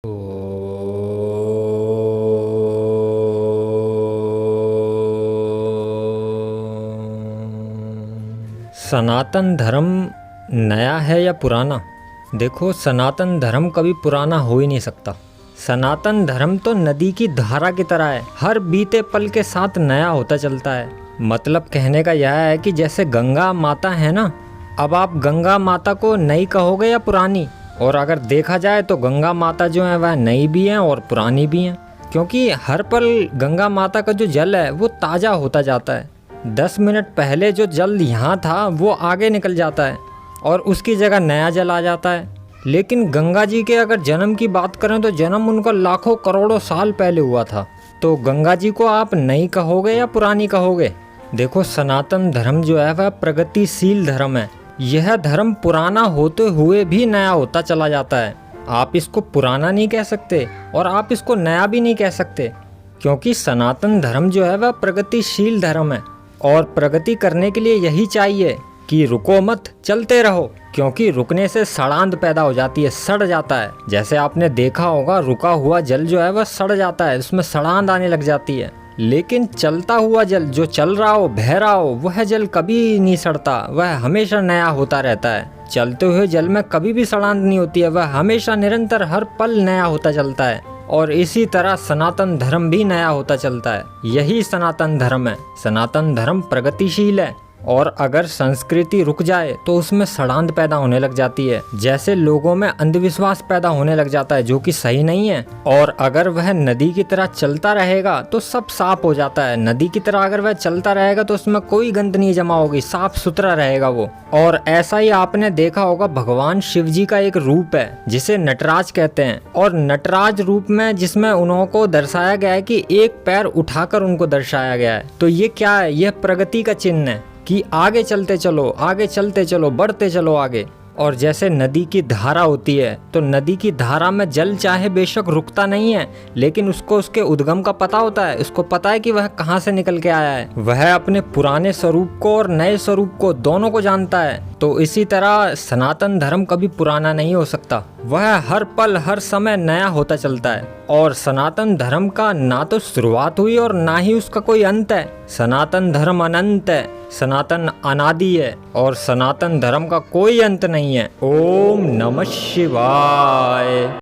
सनातन धर्म नया है या पुराना? देखो, सनातन धर्म कभी पुराना हो ही नहीं सकता। सनातन धर्म तो नदी की धारा की तरह है, हर बीते पल के साथ नया होता चलता है। मतलब कहने का यह है कि जैसे गंगा माता है ना, अब आप गंगा माता को नई कहोगे या पुरानी? और अगर देखा जाए तो गंगा माता जो है वह नई भी हैं और पुरानी भी हैं, क्योंकि हर पल गंगा माता का जो जल है वो ताज़ा होता जाता है। 10 मिनट पहले जो जल यहाँ था वो आगे निकल जाता है और उसकी जगह नया जल आ जाता है। लेकिन गंगा जी के अगर जन्म की बात करें तो जन्म उनका लाखों करोड़ों साल पहले हुआ था। तो गंगा जी को आप नई कहोगे या पुरानी कहोगे? देखो, सनातन धर्म जो है वह प्रगतिशील धर्म है। यह धर्म पुराना होते हुए भी नया होता चला जाता है। आप इसको पुराना नहीं कह सकते और आप इसको नया भी नहीं कह सकते, क्योंकि सनातन धर्म जो है वह प्रगतिशील धर्म है। और प्रगति करने के लिए यही चाहिए कि रुको मत, चलते रहो, क्योंकि रुकने से सड़ांध पैदा हो जाती है, सड़ जाता है। जैसे आपने देखा होगा, रुका हुआ जल जो है वह सड़ जाता है, उसमें सड़ांध आने लग जाती है। लेकिन चलता हुआ जल जो चल रहा हो, बह रहा हो, वह जल कभी नहीं सड़ता, वह हमेशा नया होता रहता है। चलते हुए जल में कभी भी सड़ांध नहीं होती है, वह हमेशा निरंतर हर पल नया होता चलता है। और इसी तरह सनातन धर्म भी नया होता चलता है। यही सनातन धर्म है। सनातन धर्म प्रगतिशील है। और अगर संस्कृति रुक जाए तो उसमें सड़ांध पैदा होने लग जाती है। जैसे लोगों में अंधविश्वास पैदा होने लग जाता है, जो कि सही नहीं है। और अगर वह नदी की तरह चलता रहेगा तो सब साफ हो जाता है। नदी की तरह अगर वह चलता रहेगा तो उसमें कोई गंद नहीं जमा होगी, साफ सुथरा रहेगा वो। और ऐसा ही आपने देखा होगा, भगवान शिव जी का एक रूप है जिसे नटराज कहते हैं। और नटराज रूप में जिसमें उनको दर्शाया गया है कि एक पैर उठाकर उनको दर्शाया गया है। तो ये क्या है? यह प्रगति का चिन्ह है कि आगे चलते चलो, आगे चलते चलो, बढ़ते चलो आगे। और जैसे नदी की धारा होती है, तो नदी की धारा में जल चाहे बेशक रुकता नहीं है, लेकिन उसको उसके उद्गम का पता होता है। उसको पता है कि वह कहाँ से निकल के आया है। वह अपने पुराने स्वरूप को और नए स्वरूप को दोनों को जानता है। तो इसी तरह सनातन धर्म कभी पुराना नहीं हो सकता, वह हर पल हर समय नया होता चलता है। और सनातन धर्म का ना तो शुरुआत हुई और ना ही उसका कोई अंत है। सनातन धर्म अनंत है, सनातन अनादि है और सनातन धर्म का कोई अंत नहीं है। ओम नमः शिवाय।